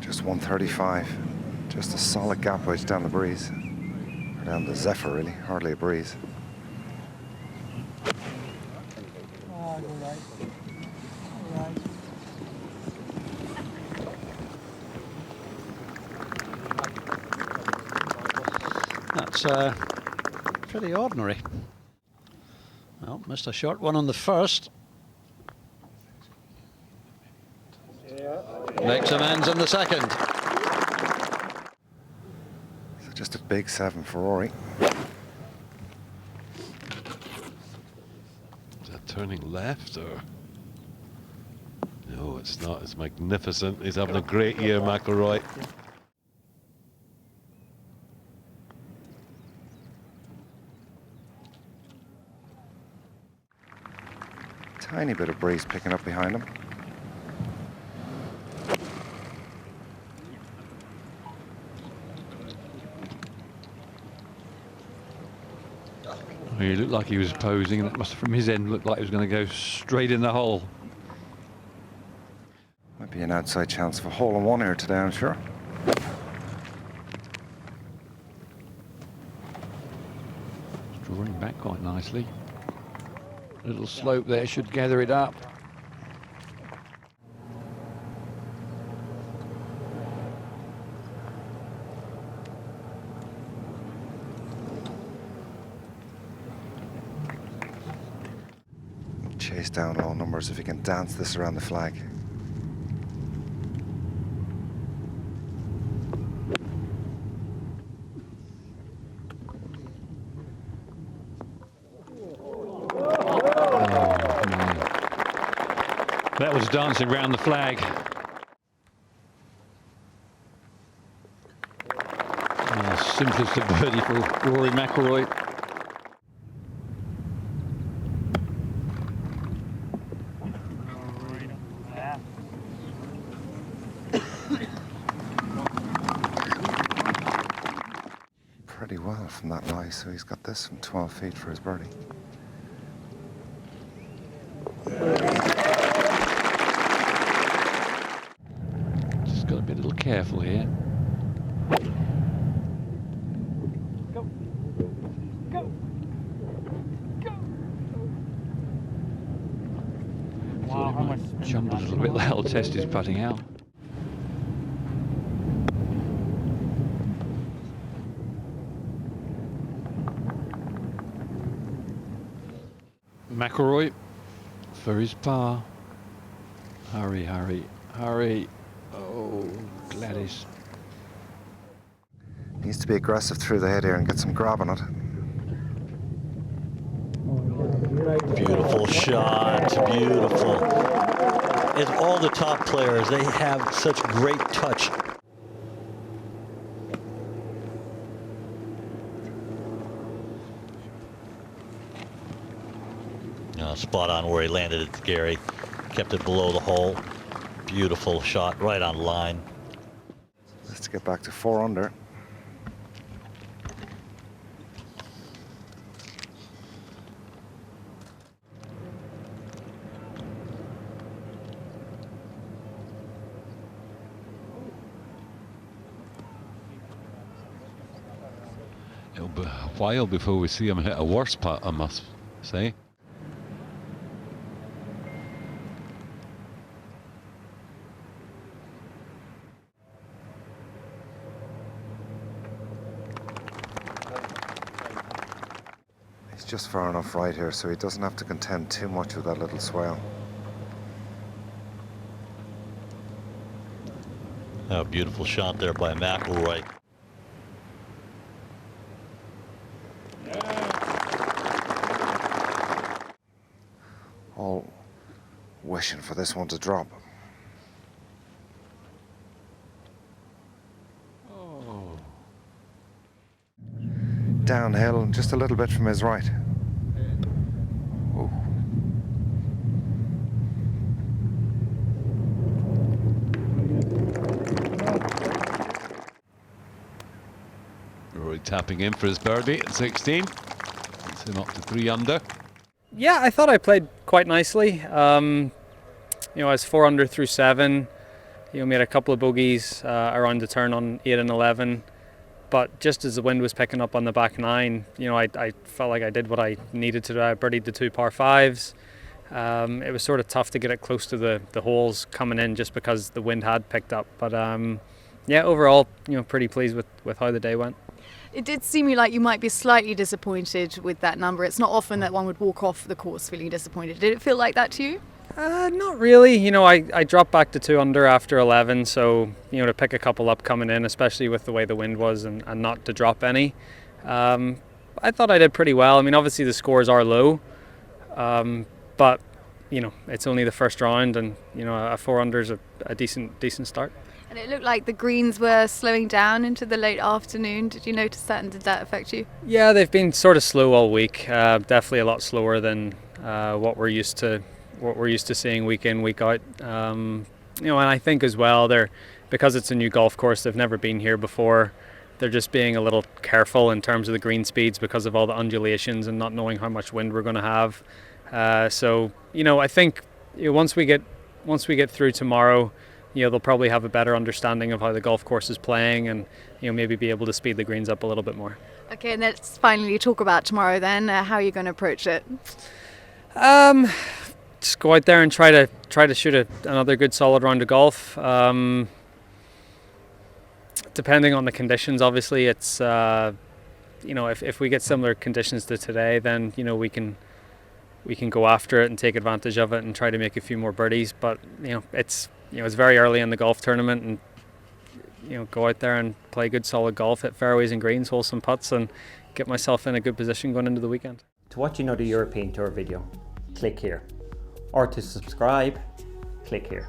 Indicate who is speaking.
Speaker 1: Just 135. Just a solid gap wedge down the breeze. Or down the Zephyr, really. Hardly a breeze.
Speaker 2: That's pretty ordinary. Well, missed a short one on the first. Makes amends in the second.
Speaker 1: So just a big 7 for Rory.
Speaker 3: Is that turning left or? No, it's not. It's magnificent. He's having a great year, McIlroy.
Speaker 1: Tiny bit of breeze picking up behind him.
Speaker 4: He looked like he was posing, and it must, from his end, look like he was going to go straight in the hole.
Speaker 1: Might be an outside chance for hole in one here today, I'm sure.
Speaker 4: Drawing back quite nicely. Little slope there should gather it up.
Speaker 1: Chase down all numbers if you can dance this around the flag.
Speaker 4: That was dancing around the flag. Simplest of birdie for Rory McIlroy.
Speaker 1: Pretty well from that lie, so he's got this from 12 feet for his birdie.
Speaker 4: Just got to be a little careful here.
Speaker 5: Go. Go. Go. Wow, how much?
Speaker 4: Jumped a little bit. That'll test his putting out. McIlroy for his par. Hurry, hurry, hurry. Oh, Gladys.
Speaker 1: Needs to be aggressive through the head here and get some grab on it.
Speaker 6: Beautiful shot, beautiful. And all the top players, they have such great touch. Spot on where he landed it, Gary. Kept it below the hole. Beautiful shot, right on line.
Speaker 1: Let's get back to 4 under.
Speaker 4: It'll be a while before we see him hit a worse putt, I must say.
Speaker 1: He's just far enough right here, so he doesn't have to contend too much with that little swale.
Speaker 6: Oh, beautiful shot there by McIlroy.
Speaker 1: All wishing for this one to drop.
Speaker 4: Oh.
Speaker 1: Downhill, just a little bit from his right. Oh.
Speaker 3: Rory tapping in for his birdie at 16. Gets him up to 3 under.
Speaker 5: Yeah, I thought I played quite nicely. You know, I was 4 under through 7. made a couple of bogeys around the turn on 8 and 11. But just as the wind was picking up on the back 9, I felt like I did what I needed to do. I birdied the 2 par 5s. It was sort of tough to get it close to the holes coming in just because the wind had picked up. But yeah, overall, pretty pleased with how the day went.
Speaker 7: It did seem like you might be slightly disappointed with that number. It's not often that one would walk off the course feeling disappointed. Did it feel like that to you?
Speaker 5: Not really. I dropped back to 2 under after 11, so to pick a couple up coming in, especially with the way the wind was, and not to drop any. I thought I did pretty well. I mean, obviously the scores are low, but it's only the first round, and a 4 under is a decent start.
Speaker 7: And it looked like the greens were slowing down into the late afternoon. Did you notice that, and did that affect you?
Speaker 5: Yeah, they've been sort of slow all week. Definitely a lot slower than what we're used to seeing week in, week out. And I think as well, because it's a new golf course, they've never been here before. They're just being a little careful in terms of the green speeds because of all the undulations and not knowing how much wind we're going to have. So I think once we get through tomorrow, they'll probably have a better understanding of how the golf course is playing, and maybe be able to speed the greens up a little bit more.
Speaker 7: Okay, and let's finally talk about tomorrow then. How are you going to approach it?
Speaker 5: Just go out there and try to shoot another good solid round of golf. Depending on the conditions, obviously, it's if we get similar conditions to today, then we can go after it and take advantage of it and try to make a few more birdies. But it's very early in the golf tournament, and go out there and play good solid golf, hit fairways and greens, hole some putts, and get myself in a good position going into the weekend.
Speaker 8: To watch another European Tour video, click here. Or to subscribe, click here.